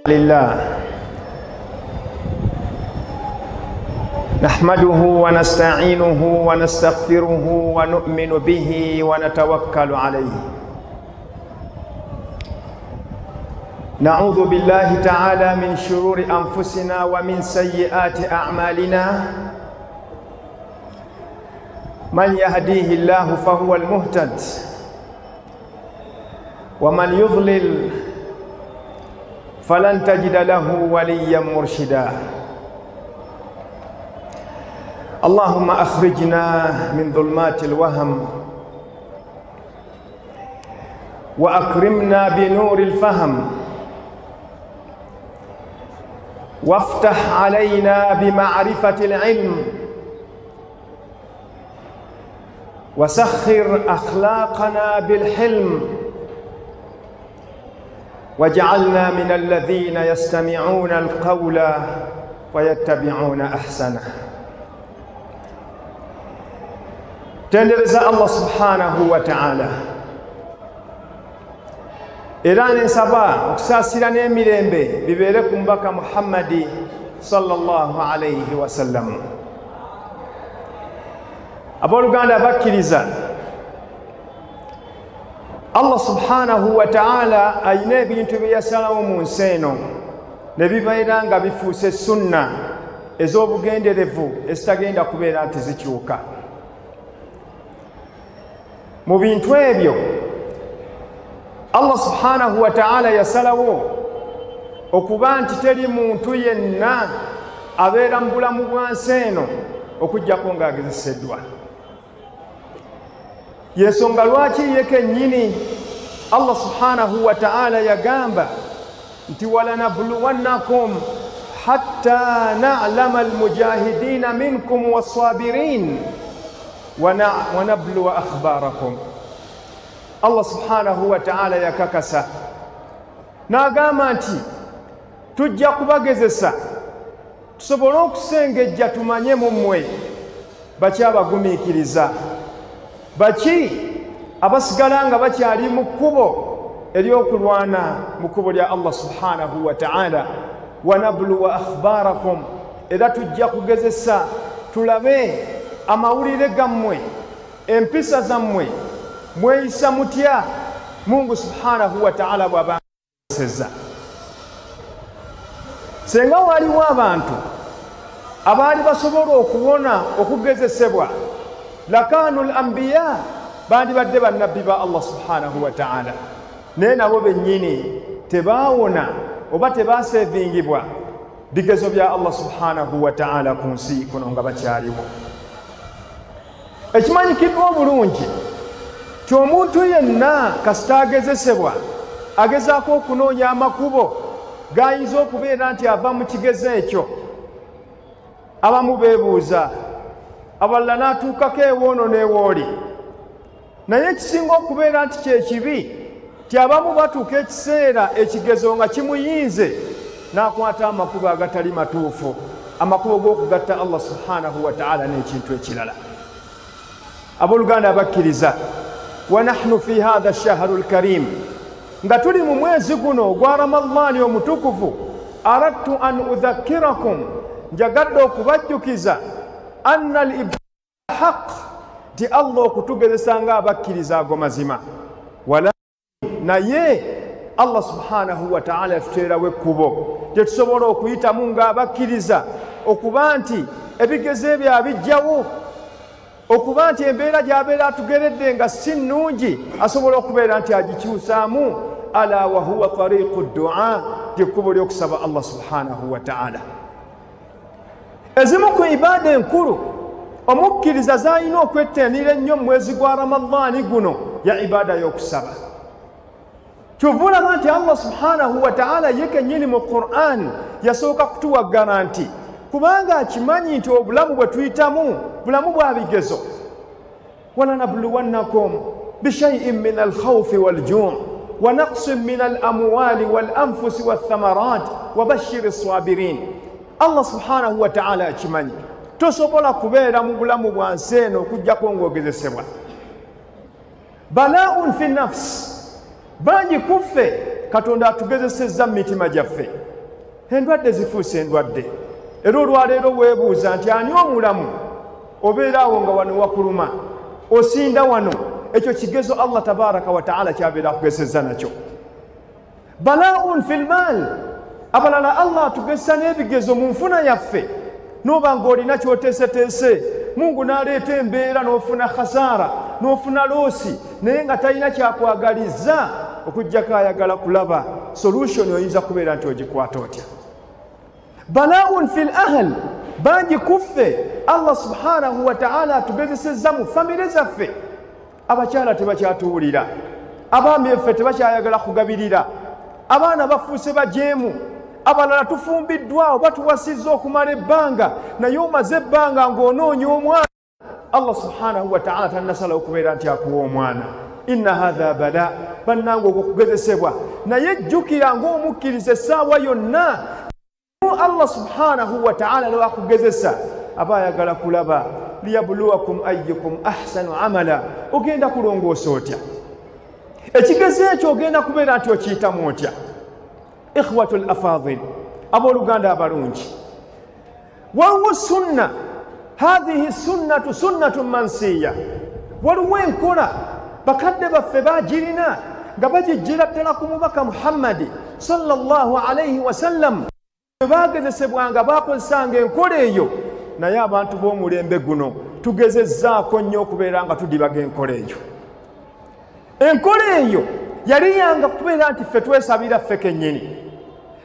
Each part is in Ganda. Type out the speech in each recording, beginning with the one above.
لله نحمده ونستعينه ونستغفره ونؤمن به ونتوكل عليه نعوذ بالله تعالى من شرور أنفسنا ومن سيئات أعمالنا من يهديه الله فهو المهتد ومن يضلل فلن تجد له وليا مرشدا اللهم أخرجنا من ظلمات الوهم وأكرمنا بنور الفهم وافتح علينا بمعرفة العلم وسخر أخلاقنا بالحلم واجعلنا من الذين يستمعون القول ويتبعون أحسنه. تندرز الله سبحانه وتعالى إيران سبا وكساسيران ميرمبي ببيركم بك محمد صلى الله عليه وسلم. أبو غانا بكريزا Allah subhanahu wa ta'ala ayina ebintu byeyasalawo mu nsi eno ne bibeera nga bifuuse sunna ez'obugenderevu ezitagenda kubeera nti zikyuka. Mu bintu ebyo Allah subhanahu wa ta'ala yasalawo okuba nti teri muntu yenna abeera mu bulamu bwa nsi eno okuggyako ng'agezeseddwa. Yensonga lwaki ye kennyini Allah subhanahu wa ta'ala yagamba nti walanabluwannakum hatta na'lama almujahidina minkum wassabirin wa nabluwa akhbarakum. Allah subhanahu wa ta'ala yakakasa n'agamba nti tujja kubagezesa tusobole okusengejja tumanye mu mmwe baki abagumiikiriza, baki abasigala nga bakyali mu kkubo ery'okulwana mu kkubo lya Allah subhanahu wa ta'ala. Wa nabluwa akhbarakum, era tujja kugezesa tulabe amawulire gammwe, empisa zammwe, mweyisa mutya Mungu subhanahu wa ta'ala bw'abagezeseza. Senga waliwo abantu abaali basobola okuwona okugezesebwa lakanu al-anbiya bandibadde bannabbi ba Allah subhanahu wa ta'ala, naye nabo bennyini tebaawona oba tebaasevingibwa bigezo bya Allah subhanahu wa ta'ala ku nsi kuno nga bakyaliwo. Ekimanyikiddwa obulungi ti omuntu yenna kasita agezesebwa agezaako okunoonya amakubo g'ayinza okubeera nti ava mu kigezo ekyo. Abamu beebuuza, abalala n'atuukako ewoono n'ewooli. Naye ekisinga okubeera nti kyekibi ti abamu batuuka ekiseera ekigezo nga kimuyinze n'akwata amakubo agatali matuufu, amakubo g'okugatta Allah subhanahu wa ta'ala n'ekintu ekirala. Abooluganda abakkiriza, wa nahnu fi hadha ash-shahru al-karim, nga tuli mu mwezi guno ogwa Ramadhaani omutukuvu, aradtu an udhakkirakum, njagadde okubajjukiza anna al-ibada haqq, ti Allah okutugezesa nga abakkiriza ago mazima. Naye Allah subhanahu wa ta'ala yatuteerawo ekkubo gye tusobola okuyitamu nga abakkiriza, okuba nti ebigezo ebyo abijjawo, okuba nti embeera gy'abeera atugeredde nga si nnungi asobola okubeera nti agikyusaamu. Ala wa huwa tariqu du'a, lyekkubo ly'okusaba Allah subhanahu wa ta'ala. Ezimu ku ibaada enkulu omukkiriza z'alina okwettanira ennyo mu mwezi gwa Ramadhaani guno ya ibaada y'okusaba. Kyova olaba nti Allah subhanahu wa ta'ala ye kennyini mu Qur'an yasooka kutuwaggana nti kubanga akimanyi nti obulamu bwe tuyitamu bulamu bwa bigezo. walanabluwannakum bishay'in min alkhawfi walju' wa naqsin min alamwali walanfusi wathamarat wa bashiri sabirin. Allah subhanahu wa ta'ala akimanyi tosobola kubeera mu bulamu bwa nsi eno okuggyako ng'ogezesebwa. Bala'un fi nafsi, bangi kuffe Katonda atugezesezza mitima gyaffe. endwadde zifuuse endwadde era olwaleero weebuuza nti ani omulamu obeeraawo nga wano wakuluma osinda wano ekyo kigezo Allah tabaraka wa taala kyabeera akugezezza nakyo balaun fil maal abalala Allah atugezesa n'ebigezo mu nfuna yaffe n'oba ng'olina kyoteeseteese Mungu n'aleeta embeera n'ofuna khasara n'ofuna loosi naye nga talina kyakwagaliza okujjako ayagala kulaba solution oyinza kubeera nti ogikwata otya balaun fil ahl bangi kuffe Allah subhanahu wa ta'ala atugezesezza mu famire zaffe abakyala tebakyatuwulira abaami effe tebakyayagala kugabirira abaana bafuuse bajeemu abalala tufumbiddwawo batuwasizza okumala ebbanga naye omaze ebbanga ng'onoonya omwana Allah subhanahu wa ta'ala tannasalawo okubeera nti akuwa omwana inna hadha bala bannange okwo kugezesebwa naye jjukira ng'omukkiriza essaawa yonna Allah subhanahu wa ta'ala lwe akugezesa aba ayagala kulaba liyabluwakum ayyukum ahsanu amala ogenda kulongoosa otya ekigezo ekyo ogenda kubeera nti okiyitamu otya ikhwatu al-afadhil abooluganda abalungi waliwo sunna hadhihi sunnatu sunnatun mansiya waliwo enkola bakadde baffe baagirina nga bagijjira ddala ku mubaka Muhammadi sallallahu alayhi wasallam bagezesebwanga bakozesanga enkola eyo naye abantu b'omulembe guno tugezezzaako nnyo okubeera nga tudibaga enkola eyo enkola eyo yali yanga kubeera nti ffe twesabira ffe kennyini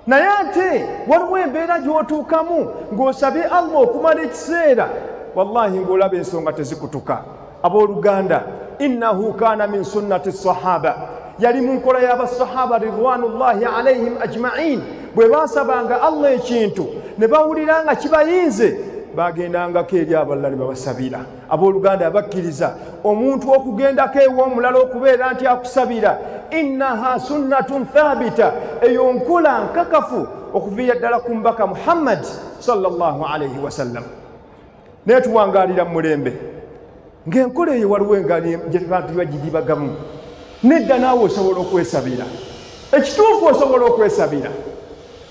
naye ate waliwo embeera gy'otuukamu ng'osabye Allah okumala ekiseera wallahi ng'olaba ensonga tezikutuka abooluganda innahu kaana min sunnati sahaba yali mu nkola y'abasahaba ridwanullahi alayhim ajma'in bwe baasabanga Allah ekintu ne bawulira nga kibayinze bagendangako eri abalala ne babasabira abooluganda abakkiriza omuntu okugendako ew'omulala okubeera nti akusabira innaha sunnatun thabita eyo nkola nkakafu okuviira ddala ku mbaka Muhammad sallallahu alayhi wasallam naye tuwangaalira mu mulembe ng'enkola eyo waliwo abantu bagidibagamu nedda naawe osobola okwesabira ekituufu osobola okwesabira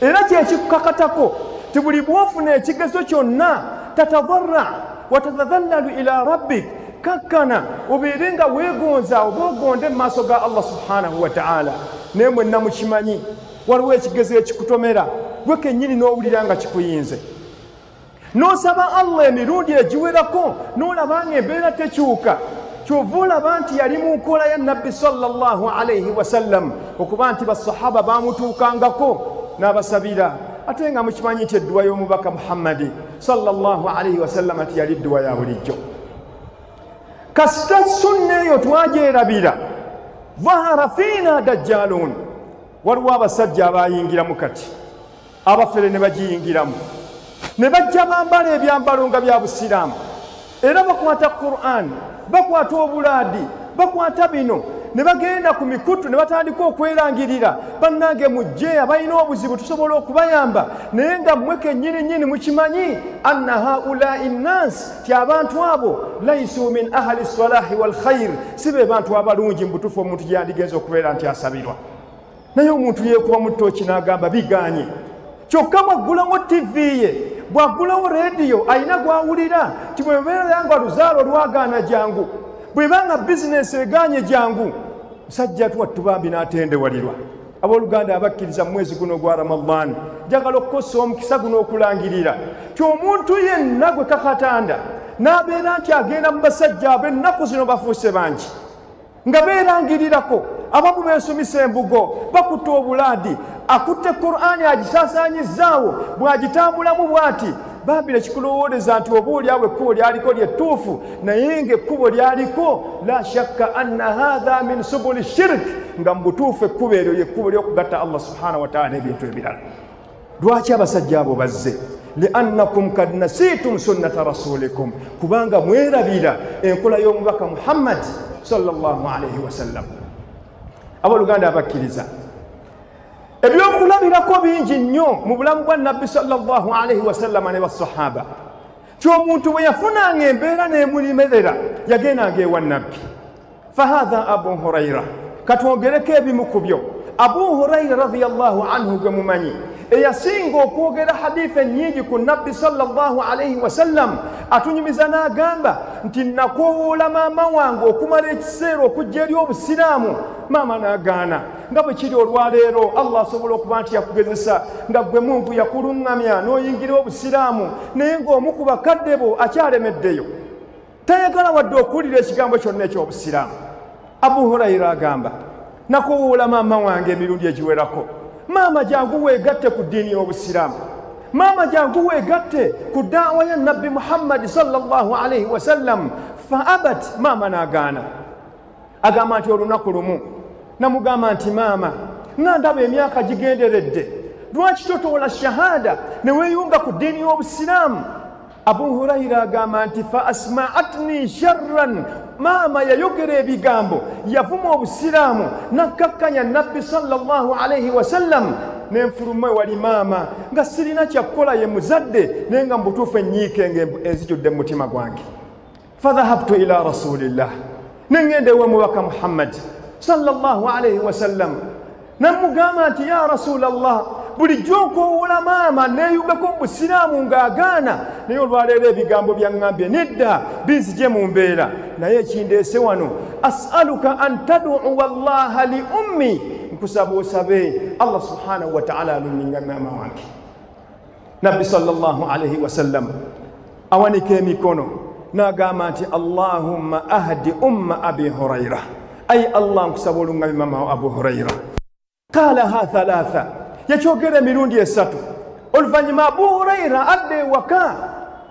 era kyekikukakatako ti buli bw'ofuna ekigezo kyonna tatadarra watatadhallalu ila rabbik kakkana obeere nga weegonza oba ogonde mu maaso ga Allah subhanahu wa ta'ala naye mwenna mukimanyi waliwo ekigezo ekikutomera gwe kennyini n'owulira nga kikuyinze n'osaba Allah emirundi egiwerako n'olaba ng'embeera tekyuka kyova olaba nti yali mu nkola ya nabbi sallallahu alayhi wasallam okuba nti basahaba baamutuukangako n'abasabira ate nga mukimanyi nti edduwa y'omubaka Muhammadi sallallahu alayhi wasallam ati yali dduwa ya bulijjo kasita sunna eyo twagyerabira dhahara fiina dajjalun waliwo abasajja abayingiramu kati abafere ne bagiyingiramu ne bajja bambala ebyambalo nga bya busiraamu era bakwata Qur'an bakwata obulaadi bakwata bino ne bagenda ku mikutu ne batandika okwerangirira bannange mujje abalina obuzibu tusobola okubayamba naye nga mmwe kennyini mukimanyi anna haulai nnas ti abantu abo laisu min ahli salahi wal khair si be bantu abalungi mu butuufu omuntu gyandigenza okubeera nti asabirwa naye omuntu yeekuba mu ttooki n'agamba biganye kyokka bwaggulawo TV ye bwaggulawo rediyo alina gwawulira ti bwe beera nga luzaalo lwagaana jangu bwe banga bizinesi eganye jangu musajja tubambi n'atendewalirwa abooluganda abakkiriza mu mwezi guno gwa Ramadan njagala okukosa omukisa guno okulangirira ky'omuntu yenna gwe kakatanda n'abeera nti agenda mu basajja ab'ennaku zino bafuuse bangi nga beerangirirako abamu beesomisa embugo bakutte obulaadi akutte Qur'ani agisaasaanyizzaawo bw'agitambulamu bw'ati baabira kikulowoleza nti obuulyawo ekkubo lyaliko lyettuufu naye ng'ekkubo lyaliko la shakka anna hadha min subuli shirk nga mu butuufu ekkubo eryo lyekkubo ly'okugatta Allah subhanahu wa ta'ala n'ebintu ebirala lwaki abasajja abo bazze liannakum kad nasitum sunnata rasulikum kubanga mwerabira enkola y'omubaka Muhammad sallallahu alayhi wasallam abooluganda abakkiriza ebyokulabirako bingi nnyo mu bulamu bwa nabbi sallallahu alayhi wasallama ne basahaba ky'omuntu bwe yafunanga embeera n'emulimerera yagendanga ewa nabbi fahadha abu hurayra katwogereko ebimu ku byo abu hurayra radiyallahu anhu gwe mumanyi eyasinga okwogera hadithi ennyingi ku nabbi sallallahu alayhi wasallam atunyumiza n'agamba nti nakoowoola maama wange okumala ekiseera okujja eri obusiraamu. Maama n'agaana. Nga bwe kiri olwaleero Allah asobola okuba nti yakugezesa nga gwe muntu yakuluŋŋamya n'oyingira obusiraamu naye ng'omu ku bakadde bo akyalemeddeyo tayagala wadde okuwulira ekigambo kyonna eky'obusiraamu. Abu Hurayra agamba nakoowoola maama wange emirundi egiwerako. Maama jangu weegatte ku ddiini y'obusiraamu. Maama jangu weegatte ku daawa ya nabbi Muhammad sallallahu alayhi wasallam. Fa abat, maama n'agaana. Agamba nti olunaku lumu namugamba nti maama nandaba emyaka gigenderedde lwaki totoola shahada ne weeyunga ku ddiini y'obusiraamu? Abu Hurayra agamba nti fa asma'atni sharran, maama yayogera ebigambo yavuma obusiraamu nakkakkanya nabbi sallallahu alayhi wasallam. Nenfuluma wali maama nga sirina kyakukola ye muzadde naye nga mbutuufu enyiike ezijjudde mu mutima gwange. Fadhahabtu ila rasulillah, nengenda ewa mubaka Muhammad sallallahu alayhi wasallam namugamba nti ya rasulallah bulijjo okoowoola maama neeyungako mu busiraamu ng'agaana naye olwaleero ebigambo byaŋŋambye nedda binzije mu mbeera naye ekindeese wano as'aluka an tad'uwa allaha li ummi, nkusaba osabe Allah subhanahu wa ta'ala alunninga maama wange. Nabbi sallallahu alayhi wasallam awanika emikono n'agamba nti allahumma ahdi umma abi Hurayra, ay Allah nkusaba olungamye maama Abu Hurayra. Qaalaha thalatha, yakyogera emirundi esatu. Oluvannyuma Abu Hurayra adda ewaka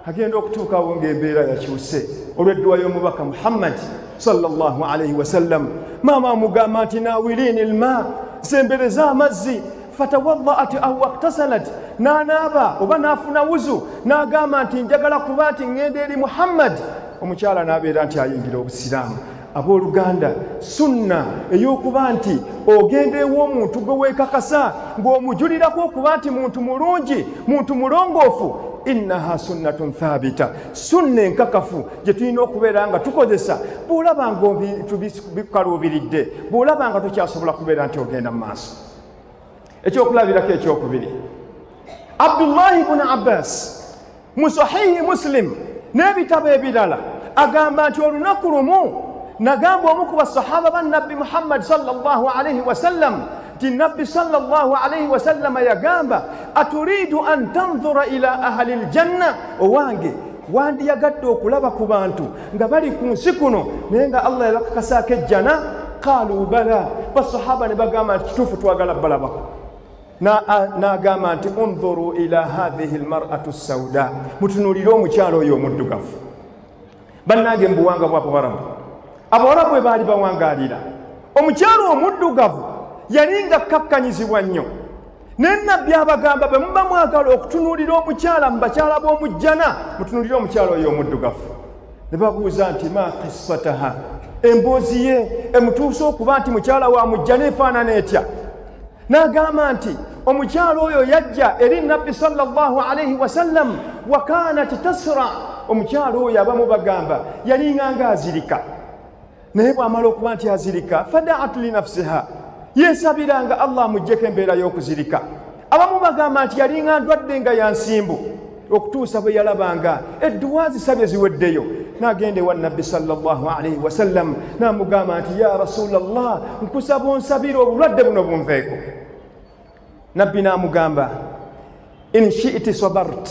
agenda okutuukawo ng'embeera yakyuse olw'edduwa y'omubaka Muhammad sallallahu alayhi wasallam. Maama amugamba nti naawiliini ilma, sembereza amazzi. Fatawaddaat aw waqtasalat, n'anaaba oba n'afuna wuzu n'agamba nti njagala kuba nti ŋŋenda eri Muhammad. Omukyala n'abeera nti ayingira obusiraamu. Abooluganda, sunna ey'okuba nti ogenda ew'omuntu gwe weekakasa ng'omujulirako okuba nti muntu mulungi, muntu mulongoofu, innaha sunnatun thabita, sunna enkakafu gye tulina okubeera nga tukozesa bw'olaba ng'obikaluubiridde, bw'olaba nga tokyasobola kubeera nti ogenda mu maaso. Ekyokulabirako ekyokubiri, Abdullahi ibn Abbas mu sahihi Muslim n'ebitabo ebirala agamba nti olunaku lumu nagamba omu ku basahaba ba nabbi Muhammad sallallahu alayhi wasallam nti nabbi sallallahu alayhi wasallam yagamba aturidu an tanzura ila ahli aljanna, owange wandiyagadde okulaba ku bantu nga bali ku nsi kuno naye nga Allah yabakakasaako ejjana? Qaalu bala, basahaba ne bagamba nti kituufu twagala balabako. N'agamba nti unzuru ila hadhihi almar'atu sauda, mutunuulire omukyalo oyo omuddugavu. Bannange mu buwanga bw'Abawarabu, Abawarabu bwe baali bawangaalira omukyalo omuddugavu yali nga kakkanyizibwa nnyo. Naye nabbi abagamba bwe muba mwagala okutunuulira omukyala mu bakyala b'omujjana mutunuulire omukyalo oyo omuddugavu. Ne babuuza nti ma qissataha, emboozi ye emutuuse okuba nti mukyala wa mujjana efaanana etya? N'agamba nti omukyalo oyo yajja eri nabbi sallallahu alayhi wasallam wa kanat tasra, omukyalo oyo abamu bagamba yalinganga azirika, naye bw'amala okuba nti azirika fadaat li nafsiha, yeesabiranga Allah amuggyeko embeera y'okuzirika. Abamu bagamba nti yalinga ndwadde nga yansimbu okutuusa bwe yalabanga edduwa zisabye ziweddeyo, n'agenda ewa nabbi sallallahu alayhi wasallam n'amugamba nti ya rasulallah, nkusaba onsabire obulwadde buno bunveeko. Nabbi n'amugamba in shi'ti sabart,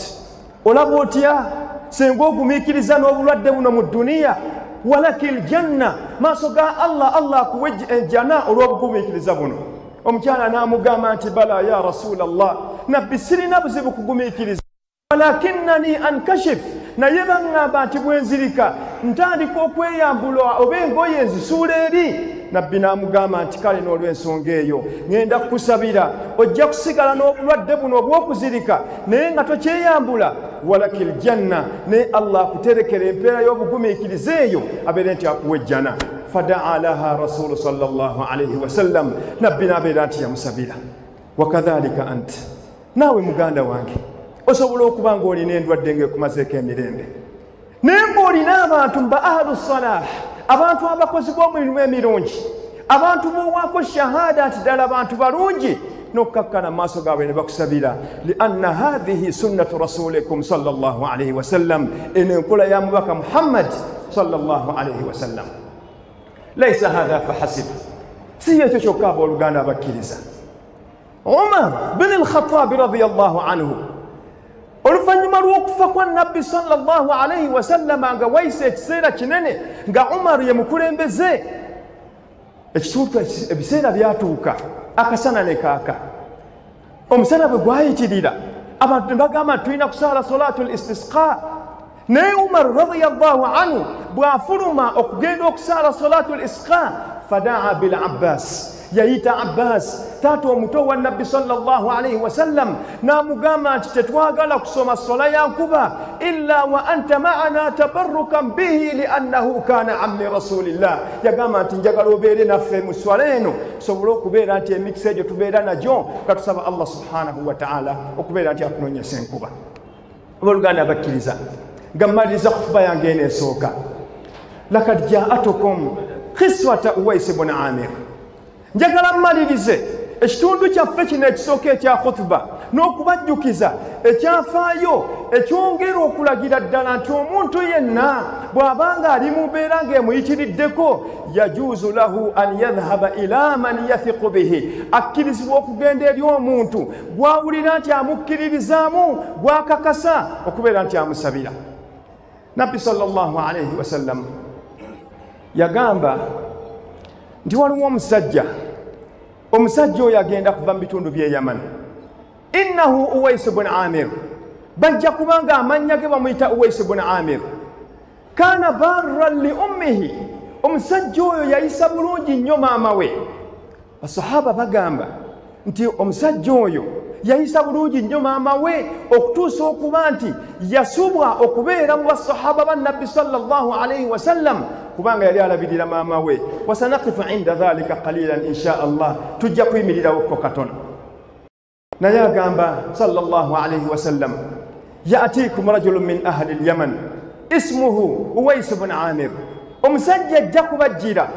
olaba otya senga ogumiikiriza n'obulwadde buno mu dduniya, walakil janna, maaso ga Allah akuwe ejjana olw'obugumiikiriza buno. Omukyala n'amugamba nti bala ya rasulallah, nabbi sirina buzibu kugumiikiriza, walakinnani ankashif, naye baŋŋamba nti bwenzirika ntandika okweyambula oba engoye nzisuula eri. Nabbi n'amugamba nti kale n'olw'ensonga eyo ŋŋenda kukusabira ojja kusigala n'obulwadde buno obw'okuzirika naye nga tokyeyambula, walakil janna, naye Allah akuterekera empeera y'obugumiikiriza eyo abeere nti akuwa ejjana. Fadaa laha rasulu sallallahu alayhi wasallam, nabbi n'abeera nti yamusabira. Wakadhalika anta, naawe muganda wange osobola okuba ng'olina endwadde ng'ekumazeeko emirembe naye ng'olina abantu ba ahlu salah, abantu abakozi b'omulimu emirungi, abantu b'owaako shahada nti ddala abantu balungi, n'okkakkana mu maaso gaabwe ne bakusabira lianna hadhihi sunnatu rasulikum sallallahu alaihi wasallam eno enkola ya mubaka Muhammad sallallahu alaihi wasallam laysa hadha fahasib si ekyo kyokka abooluganda abakkiriza Umar bin al-Khattab radiyallahu anhu oluvannyuma lw'okufa kwa nabbi sallallahu alaihi wasallam nga wayise ekiseera kinene nga Umar ye mukulembeze ekituufu ebiseera byatuuka akasana ne kaaka omusana bwe gwayitirira abantu ne bagamba tulina kusaala salatul istisqa naye Umar radiyallahu anhu bw'afuluma okugenda okusaala salatul istisqa fadaa bil Abbas yayita Abbas taata omuto wa nabbi sallallahu alaihi wasallam n'amugamba nti tetwagala kusoma sola ya nkuba illa wa anta ma'ana tabarrukan bihi liannahu kana ammi rasulillah yagamba nti njagala obeere naffe mu swala eno tusobole okubeera nti emikisa egyo tubeera nagyo katusaba Allah subhanahu wa ta'ala okubeera nti atunonyesa enkuba obaluganda abakkiriza nga mmaliriza kutuba yange eno esooka lakad jaatukum khiswata Uwais ibn Amir njagala mmalirize ekitundu kyaffe kino ekisooka ekya khutuba n'okubajjukiza ekyafaayo ekyongera okulagira ddala nti omuntu yenna bw'abanga ali mu mbeera ng'emuyitiriddeko yajuuzu lahu an yadhhaba ila man yathiqu bihi akkirizibwa okugenda eri omuntu gw'awulira nti amukkiririzaamu gw'akakasa okubeera nti amusabira nabbi sallallahu alaihi wasallam yagamba nti waliwo omusajja oyo agenda kuva mu bitundu by'e Yaman innahu Uwais ibn Amir bajja kubanga amannya ge bamuyita Uwais ibn Amir kana barran li ummihi omusajja oyo yayisa bulungi nnyo maama we basahaba bagamba nti omusajja oyo yayisa bulungi nnyo maama we okutuusa okuba nti yasubwa okubeera mu basahaba ba nabbi sallallahu alaihi wasallam kubanga yali alabirira maama we wasanaqifu inda dhalika qalilan insha Allah tujja kuyimirirawo katono naye agamba sallallahu alaihi wasallam ya'tikum rajulun min ahli al-Yaman ismuhu Uwais ibn Amir omusajja ajja kubajjira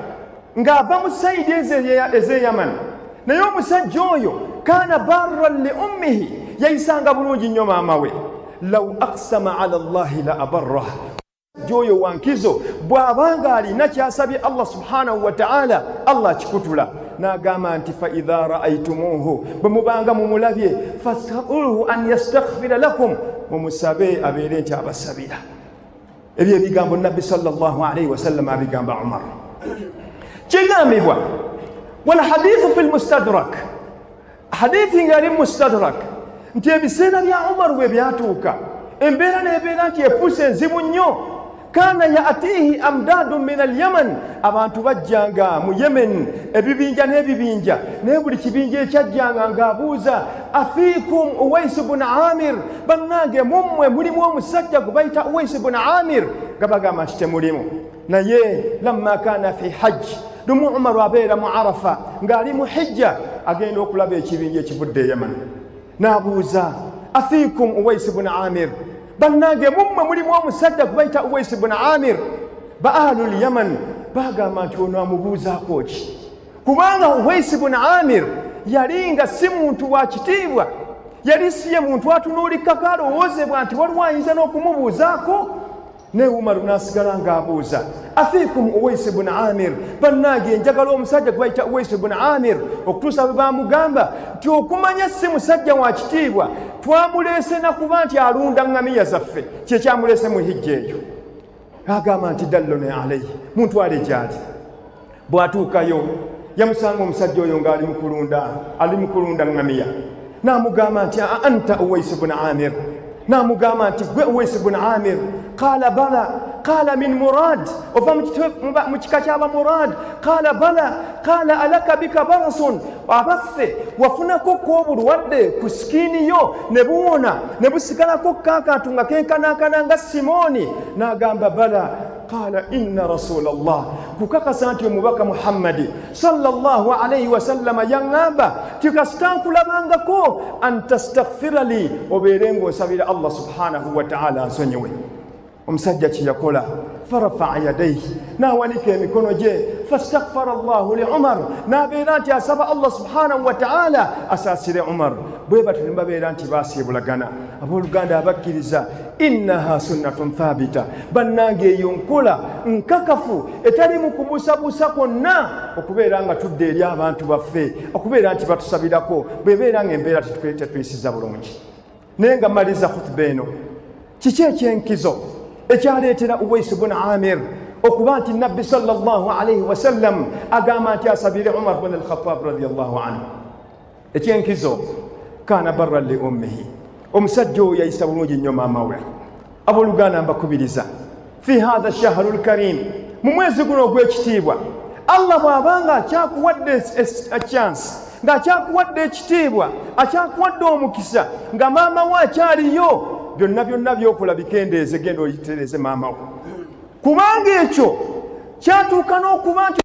ng'ava mu sayidi ez'e Yaman naye omusajja oyo kana barran li ummihi yayisanga bulungi nnyo maama we law aqsama ala Allahi la abarrah joyo wankizo bw'abanga alina kyasabye Allah subhanahu wa ta'ala Allah kikutula n'agamba nti fa idha ra'aytumuhu bwe mubanga mumulabye fas'aluhu an yastaghfira lakum mumusabe abeere nti abasabira ebyo ebigambo nabbi sallallahu alaihi wasallam abigamba Umar kigambibwa wal hadithu fil mustadrak hadithi ngari mustadrak nti ebiseera bya Umar bwe byatuuka embeera n'ebeera nti efuuse enzibu nnyo kana yaatihi amdadu min al-Yaman abantu bajjanga mu Yemen ebibinja n'ebibinja naye buli kibinja ekyajjanga ng'abuuza afiikum Uwais ibn Amir bannange mummwe mulimu omusajja gwe bayita Uwais ibn Amir gabagamba nti temulimu naye lamma kana fi hajj lumu Umar abeera mu Arafa ng'ali mu hijja agenda okulaba ekibinja ekivudde e Yemen n'abuuza afiikum Uwais ibn Amir bannange mummwe mulimu omusajja gwe bayita Uwais ibn Amir ba ahlul Yaman bagamba nti ono amubuuzaako ki kubanga Uwais ibn Amir yali nga si muntu wa kitiibwa yali si ye muntu atunuulikako alowoozebwa nti waliwo ayinza n'okumubuuzaako ne Umar n'asigala ng'abuuza afiikum Uwais ibn Amir bannange njagala omusajja gwe bayita Uwais ibn Amir okutuusa bwe baamugamba nti okumanya si musajja wa kitiibwa twamuleese nakuba nti alunda ŋŋamiya zaffe kyekyamuleese mu hijja eyo agamba nti dallone alayhi muntwale gy'ali bw'atuukayo yamusanga omusajja oyo ng'ali mu kulunda ŋŋamiya n'amugamba nti anta Uwais ibn Amir n'amugamba nti gwe Uwais ibn Amir qala bala qala min Murad ova mu kika ky'aba Murad qala bala qala alaka bika barasun abaffe wafunako k'obulwadde ku sikiini yo ne buwona ne busigalako kaakantu nga kenkanankana nga Simooni n'agamba bala qala inna rasulallah kukakasa nti omubaka Muhammadi sallallahu alaihi wasallama yaŋŋamba tikasitankulabangako an tastaghfira li obeere ng'osabira Allah subhanahu wa ta'ala ansonyiwe omusajja kiyakola farafa yadayhi nawanika emikono gye fastaghfara Allahu li Umar nabeera nti asaba Allah subhanahu wa ta'ala asasire Umar bwe batyo babeera nti basiibulagana abooluganda abakkiriza innaha sunnatun thabita bannange eyo nkola nkakafu etali mu kubuusabuusa kwonna okubeera nga tudde eri abantu baffe okubeera nti batusabirako bwebeera nga embeera tetuyisiza bulungi naye nga mmaliza khutuba eno kiki ekyenkizo ekyaleetera Uwais ibn Amir okuba nti nabbi sallallahu alayhi wa sallam agamba nti asabire Umar ibn al-Khattab radiyallahu anhu ekyenkizo kana barran li ummihi omusajja oyo yayisa bulungi nnyo maama we abooluganda mbakubiriza fi hadha ash-shahru al-karim mu mwezi guno ogw'ekitiibwa Allah bw'abanga akyakuwadde a chance ng'akyakuwadde ekitiibwa akyakuwadde omukisa nga maama we akyaliyo byonna byokola bikendeeze genda oyitereze maama we kubanga ekyo kyatuuka n'okuba nti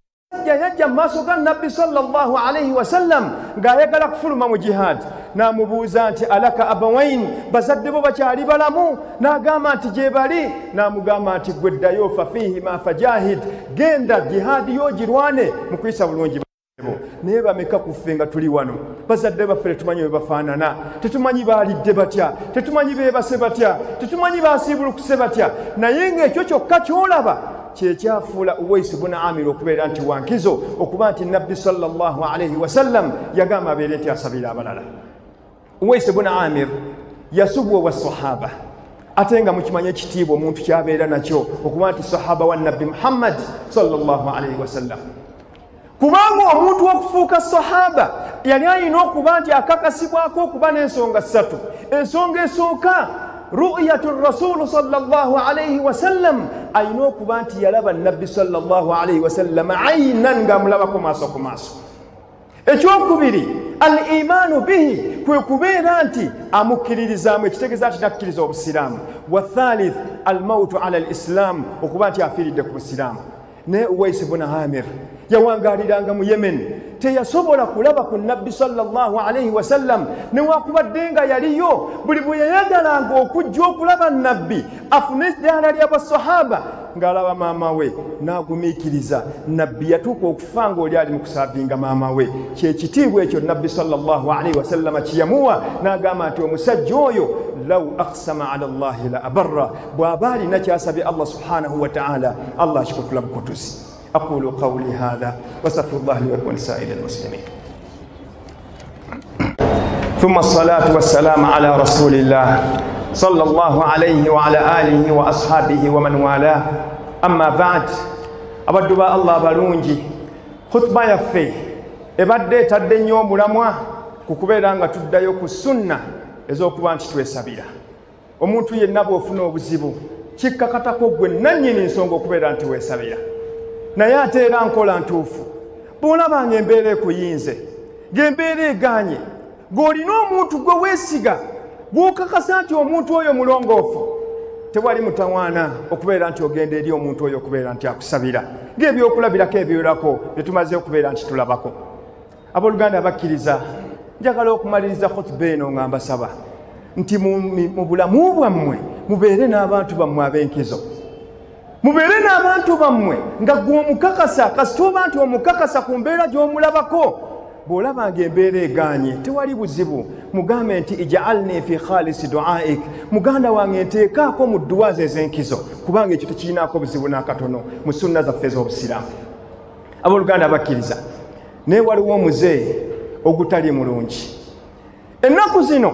yajja mu maaso ga nabbi sallallahu alayhi wa sallam ng'ayagala kufuluma mu jihad n'amubuuza nti alaka abawain bazadde bo bakyali balamu n'agamba nti gye bali n'amugamba nti gwe ddayo fa fihima fajahid genda jihadi yo girwane mu kuyisa bulungi naye bameka kuffe nga tuli wano bazadde baffe tetumanyi bwe bafaanana tetumanyi baalidde batya tetumanyi beebase batya tetumanyi baasiibulukuse batya naye ng'ekyo kyokka ky'olaba kyekyafuula Uwais ibn Amir okubeera nti wankizo okuba nti nabbi sallallahu alayhi wa sallam yagamba abeere nti asabira abalala Uwais ibn Amir yasubwa wa sahaba ate nga mukimanya ekitiibwa omuntu kyabeera nakyo okuba nti sahaba wa nabbi Muhammad sallallahu alayhi wa sallam kubanga omuntu okufuuka sahaba yali alina okuba nti akakasibwako okuba n'ensonga ssatu ensonga esooka ru'yatu rasulu sallallahu alayhi wa sallam ayina okuba nti yalaba nabbi sallallahu alayhi wa sallam aynan ng'amulabako maaso ku maaso ekyokubiri al imaanu bihi kwe kubeera nti amukkiririzaamu ekitegeeza nti nakkiriza obusiraamu wa thalith al mautu ala al islam okuba nti afiiridde ku busiraamu ne Uwais ibn Amir yawangaliranga mu Yemen teyasobola kulaba ku nabbi sallallahu alayhi wa sallam newakubadde nga yaliyo buli bwe yayagalanga okujja okulaba nabbi afune eddaala ly'abasahaba ng'alaba maama we n'agumiikiriza nabbi yatuuka okufa ng'oli ali mu kusaavinga maama we kyekitiibwa ekyo nabbi sallallahu alayhi wa sallam kiyamuwa n'agamba nti omusajja oyo law aqsama ala llahi la abarra bw'aba alina kyasabye Allah subhanahu wa ta'ala Allah akikutula bukutuzi أقول قولي هذا وأستغفر الله لي ولكم ولسائر المسلمين ثم الصلاة والسلام على رسول الله صلى الله عليه وعلى آله وأصحابه ومن والاه أما بعد أبدوا الله برونجي خطبة يفي ebadde tadde nnyo omulamwa ku kubeera nga tuddayo ku sunna ez'okuba nti twesabira omuntu yenna bw'ofuna obuzibu kikkakatako gwe nannyini nsonga okubeera nti weesabira naye ate era nkola ntuufu bw'olabanga embeera ekuyinze ng'embeera eganye ng'olina omuntu gwe weesiga gw'okakasa nti omuntu oyo mulongoofu tewali mutawaana okubeera nti ogenda eri omuntu oyo okubeera nti akusabira ng'ebyokulabirako ebiwerako bye tumaze okubeera nti tulabako abooluganda abakkiriza njagala okumaliriza khutba eno nga mbasaba nti mu bulamu bwammwe mubeere n'abantu bammwe ab'enkizo mubeere n'abantu bammwe nga gwe omukakasa kasita oba nti omukakasa ku mbeera gy'omulabako bw'olabanga embeera eganye tewali buzibu mugambe nti ij'alni fi khalisi du'aik muganda wange nteekaako mu dduwa ze ez'enkizo kubanga ekyo tekirinaako buzibu n'akatono mu sunna zaffe ez'obusiraamu abooluganda abakkiriza naye waliwo omuze ogutali mulungi ennaku zino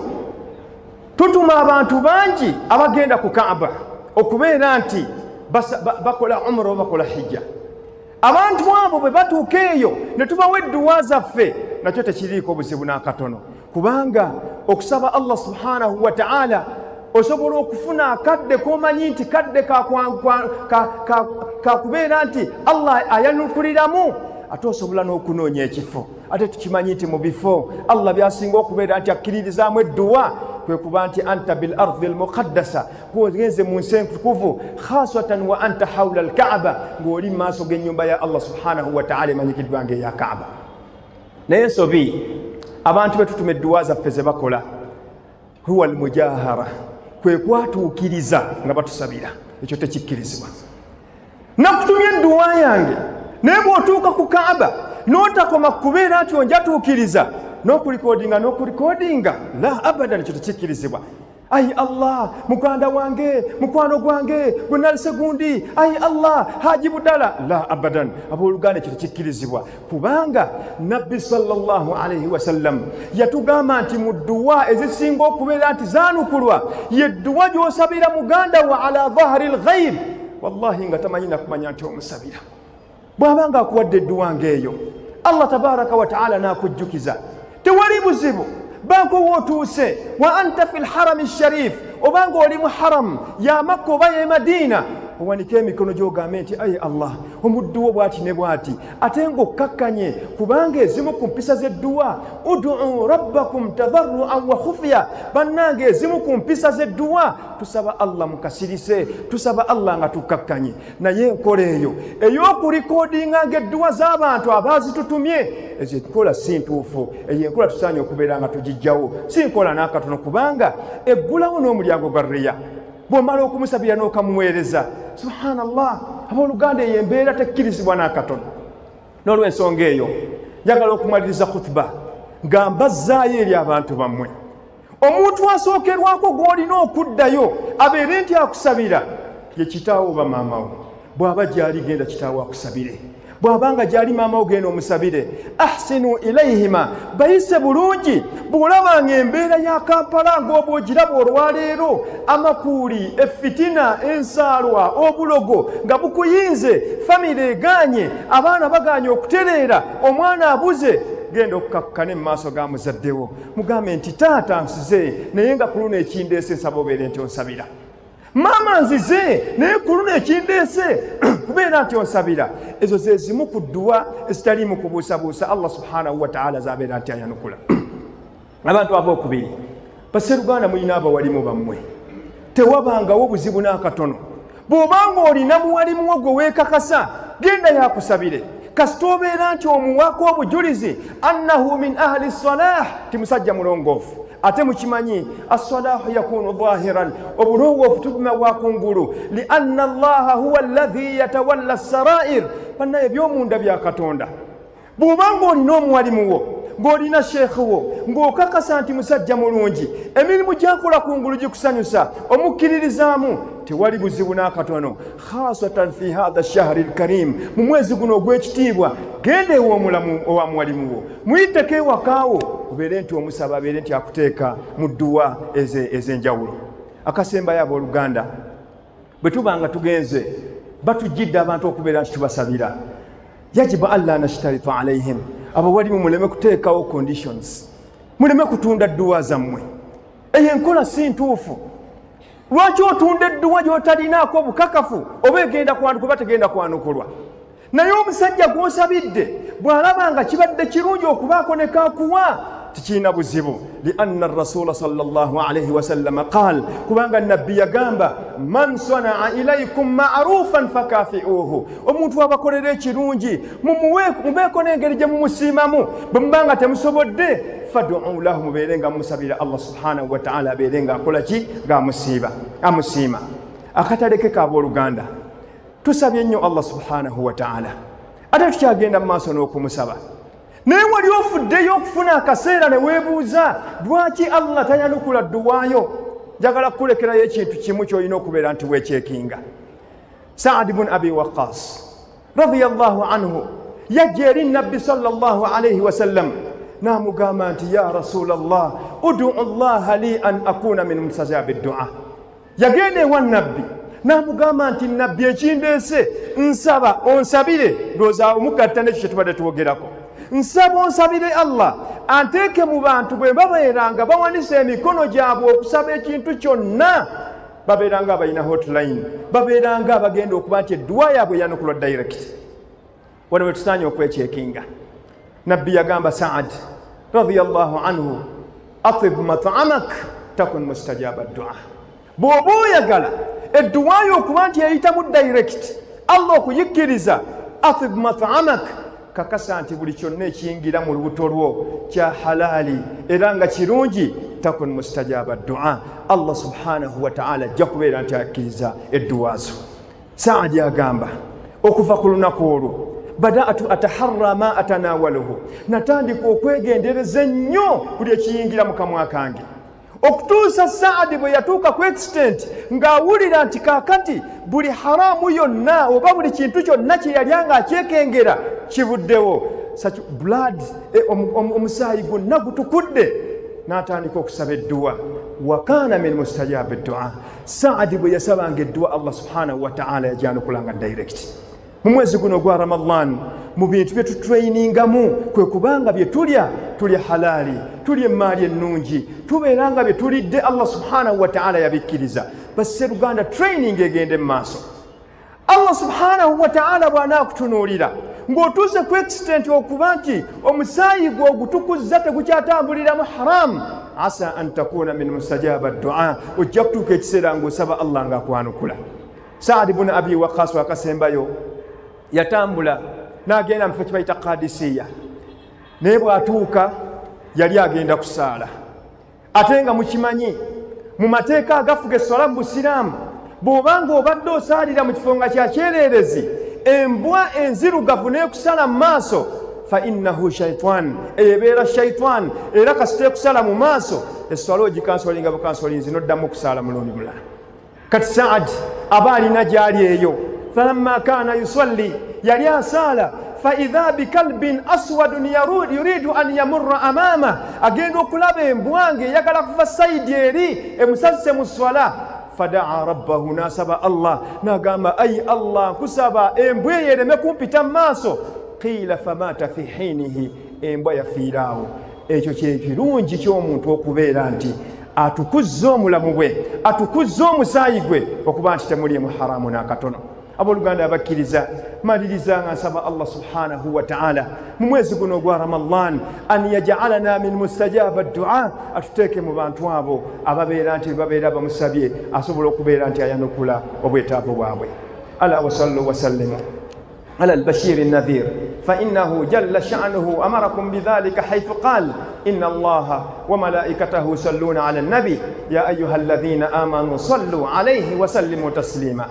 tutuma abantu bangi abagenda ku Kaaba okubeera nti bakola umra oba bakola hijja abantu abo bwe batuuka eyo ne tubawa edduwa zaffe nakyo tekiriiko buzibu n'akatono kubanga okusaba Allah subhanahu wa ta'ala osobola okufuna akadde k'omanyi nti kadde kakubeera nti Allah ayanukuliramu ate osobola n'okunoonya ekifo ate tukimanyi nti mu bifo Allah byasinga okubeera nti akkiririzaamu edduwa kwe kuba nti anta bil ardi al muqaddasa bw'ogenze mu nsi entukuvu khasatan wa anta hawla al kaaba ng'oli mu maaso g'ennyumba ya Allah subhanahu wa ta'ala emanyikiddwa ng'eya kaaba naye ensobi abantu betutuma edduwa zaffe ze bakola huwa al mujahara kwe kwatuukiriza nga batusabira ekyo tekikkirizibwa. Nakutumya edduwa yange naye bw'otuuka ku Kaaba n'otakoma kubeera nti onjatuukiriza n'okulikodinga la abadan, ekyo tekikkirizibwa. Ayi Allah, muganda wange, mukwano gwange gwe nalese gundi, ayi Allah, hajibu ddala, la abadan. Abooluganda ekyo tekikkirizibwa, kubanga Nabbi sallallahu alayhi wasallam yatugamba nti mu dduwa ezisinga okubeera nti zaanukulwa ye dduwa gy'osabira muganda wa ala dhahri lghaib, wallahi nga tamanyi nakumanya nti omusabira. Bw'abanga akuwadde edduwa ng'eyo, Allah tabaraka wa ta'ala n'akujjukiza, tewali buzibu. Banko wotuuse wa anta fil harami sharif, obanga oli mu haram ya Makka oba ye Madina, owanike emikono gy'ogambe nti ayi Allah, omuddu wo bw'ati ne bw'ati, ate ng'okkakkanye, kubanga ezimu ku mpisa z'edduwa ud'u rabbakum tadarruan wa khufya, bannange ezimu ku mpisa z'edduwa tusaba Allah mukasirise, tusaba Allah nga tukkakkanye. Naye enkola eyo ey'okulikodinga ng'edduwa z'abantu abaazitutumye, ezo enkola si ntuufu, eyo enkola tusaanye okubeera nga tugijjawo, si nkola n'akatono, kubanga eggulawo n'omulyango gwa riya. Bw'omala okumusabira n'okamuweereza, subhanallah, abooluganda eyo embeera tekkirizibwa n'akatono. N'olw'ensonga eyo njagala okumaliriza khutba nga mbazzaayo eri abantu bammwe, omuntu asookerwako gw'olina okuddayo abeere nti akusabira ye kitaawo oba maamawo. Bw'aba gy'ali genda kitaawo akusabire, bw'abanga gy'ali maamawo genda omusabire. Ahsinu ilayhima, bayise bulungi. Bw'olabanga embeera ya Kampala ng'oba ogiraba olwaleero, amakuuli, effitina, ensaalwa, obulogo nga bukuyinze, famire egaanye, abaana bagaanye okutereera, omwana abuze, genda okukakkana mu maaso ga muzaddewo mugambe nti taata nsize naye nga ku luno ekindeese nsaba obeere nti onsabira. Maama nzize naye ku luno ekindeese kubeera nti onsabira. Ezo ze zimu ku dduwa ezitaliimu kubuusabuusa Allah subhanahu wa ta'ala z'abeera nti ayanukula. Abantu abookubiri, basseruganda mulina abawalimu bammwe, tewabangawo buzibu n'akatono. Bw'obanga olina muwalimu wo gwe weekakasa, genda yakusabire. Kasita obeera nti omuwaako obujulizi annahu min ahli salah, ti musajja mulongoofu. Ate mukimanyi as-salahu yakunu dhahiran, obulongoofu tuguma bwakungulu, li anna Allaha huwa alladhi yatawalla as-sarair, bannaye eby'omunda bya Katonda. Bw'obanga olina omuwalimu wo, ng'olina sheekhu wo, ng'okakasa nti musajja mulungi, emirimu gy'akola kungulu gikusanyusa, omukkiririzaamu, tewali buzibu n'akatono. Khasatan fi hadha ash-shahri al-karim, mu mwezi guno ogw'ekitiibwa, genda ew'omulamu owa muwalimu wo, muyiteko ewakaawo, obeere nti omusaba, abeere nti akuteeka mu dduwa ez'enjawulo. Akasembayo abooluganda, bwe tubanga tugenze batujjidde abantu okubeera nti tubasabira, yajibu alla nashtaritu alayhim, abawalimu muleme kuteekawo conditions, muleme kutunda dduwa zammwe. Eyo enkola si ntuufu. Lwaki otunda edduwa gy'otalinaako bukakafu oba egenda kwanukulwa tegenda kwanukulwa? Naye omusajja gw'osabidde bw'alaba nga kibadde kirungi okubaako ne kaakuwa, tikirina buzibu. Li anna rasula sallallahu alayhi wa sallam qaal, kubanga nabbi yagamba man sanaa ilaykum ma'rufan fakafi'uhu, omuntu abakolera ekirungi mubeeko n'engeri gye mumusiimamu. Bwe mubanga temusobodde fad'u lahu, mubeere nga musabira Allah subhanahu wa ta'ala abeere nga akola ki, amusiima. Akataleke k'abooluganda, tusabye nnyo Allah subhanahu wa ta'ala, ate tukyagenda mu maaso n'okumusaba. Naye wali ofuddeyo okufuna akaseera ne weebuuza lwaki Allah tayanukula dduwaayo? Njagala kukulekerayo ekintu kimu ky'olina okubeera nti weekyekinga. Saad ibn Abi Waqqas radiyallahu anhu yajja eri Nabbi sallallahu alayhi wa sallam n'amugamba nti ya Rasulallah ud'u Allah li an akuna min mustajabi ddua. Yagenda ewa Nabbi n'amugamba nti Nabbi, ekindeese nsaba onsabire. Ndowooza omugatta n'ekyo kye tubadde tuwogerako. Nsaba onsabire Allah anteeke mu bantu bwe babeeranga bawanise emikono gyabwe okusaba ekintu kyonna, babeeranga abalina hotline, babeeranga abagenda okuba nti edduwa yaabwe yanukulwa direct. Wano we tusaanye okwekyekinga. Nabbi yagamba Saad radiyallahu anhu, atib mat'amak takun mustajaba ddua. Bw'oba oyagala edduwa yo okuba nti eyitamu direct, Allah okuyikkiriza, atib mat'amak, kakasa nti buli kyonna ekiyingira mu lubuto lwo kya halaali era nga kirungi, takun mustajaba ad-du'a. Allah subhanahu wa ta'ala jakubeera nti akkiriza edduwa zo. Saadi agamba okuva ku lunaku olwo bada'atu ataharra ma atanawaluhu, natandika okwegendereza ennyo buli ekiyingira mu kamwa kange, okutuusa Saadi bwe yatuuka ku extent ng'awulira nti kaakati buli haramu yonna oba buli kintu kyonna kye yalyanga akyekengera kivuddewo, blood omusaayi gwonna gutukudde, n'atandika okusaba edduwa. Wa kaana min mustajabi ad-du'a. Saadi bwe yasabanga edduwa Allah subhanahu wa ta'ala yajyanukulanga direct. Mu mwezi guno gwa Ramadan mu bintu bye tutrainingamu kwe kubanga bye tulya halali, tulya emaali ennungi, tubeeranga bye tulidde Allah subhanahu wa ta'ala yabikkiriza. Basse Luganda training egende mu maaso. Allah subhanahu wa ta'ala bw'anaakutunuulira ng'otuuse ku extent okuba nti omusaayi gwe ogutukuzza tegukyatambulira mu haramu, asa an takuna min mustajaba ad-du'a, ojja kutuuka ekiseera ng'osaba Allah ng'akwanukula. Saadi ibn Abi Waqqas akasembayo yatambula n'agenda mu kifo kye bayita Qadisiya, naye bw'atuuka yali agenda kusaala, ate nga mukimanyi mu mateeka agafuga esswala mu Busiraamu bw'obanga obadde osaalira mu kifo nga kya kyererezi, embwa enzirugavu n'ekusala mu maaso, fa innahu shaitan, ebeera shaitan, era kasita ekusala mu maaso esswala ogikansolinga bukansolinzi n'oddamu okusaala mulundi mulala. Kati Saadi aba alina gy'ali eyo, falamma kaana yusalli, yali asaala, fa idha bikalbin aswadun yuridu an yamurra amama, agenda okulaba embwa ng'eyagala kuva sayidi eri emusazise mu swala. Fadaa rabbahu, nasaba Allah, nagamba ayi Allah nkusaba embwa eyo ereme kumpita mu maaso. Qiila famata fi hinihi, embwa yafiiraawo. Ekyo kyekirungi ky'omuntu okubeera nti atukuzza omulamu gwe, atukuzza omusaayi gwe, okuba nti temuliemu haramu n'akatono. Abooluganda abakkiriza, maliriza nga nsaba Allah subhanahu wa ta'ala mu mwezi guno gwa Ramadan an yaj'alana min mustajaba ad-du'a, atuteeke mu bantu abo ababeera nti babeera bamusabye asobola okubeera nti ayanukula obwetaavu bwabwe. Ala wa sallu wa sallimu على البشير النذير فإنه جل شأنه أمركم بذلك حيث قال إن الله وملائكته يصلون على النبي يا أيها الذين آمنوا صلوا عليه وسلموا تسليما.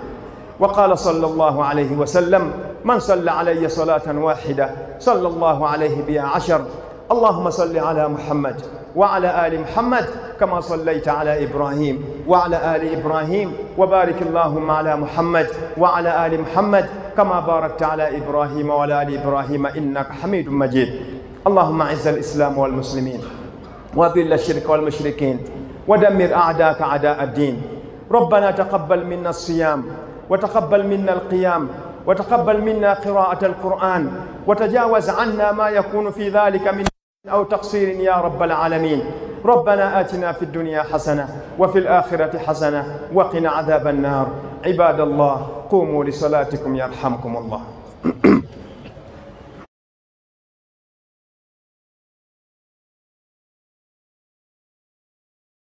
وقال صلى الله عليه وسلم من صلى علي صلاة واحدة صلى الله عليه بها 10. اللهم صل على محمد وعلى آل محمد كما صليت على إبراهيم وعلى آل إبراهيم وبارك اللهم على محمد وعلى آل محمد كما باركت على إبراهيم وعلى آل إبراهيم إنك حميد مجيد. اللهم أعز الإسلام والمسلمين وأذل الشرك والمشركين ودمر أعداءك أعداء الدين. ربنا تقبل منا الصيام وتقبل منا القيام وتقبل منا قراءة القرآن وتجاوز عنا ما يكون في ذلك من أو تقصير يا رب العالمين. ربنا آتنا في الدنيا حسنة وفي الآخرة حسنة وقنا عذاب النار. عباد الله قوموا لصلاتكم يرحمكم الله.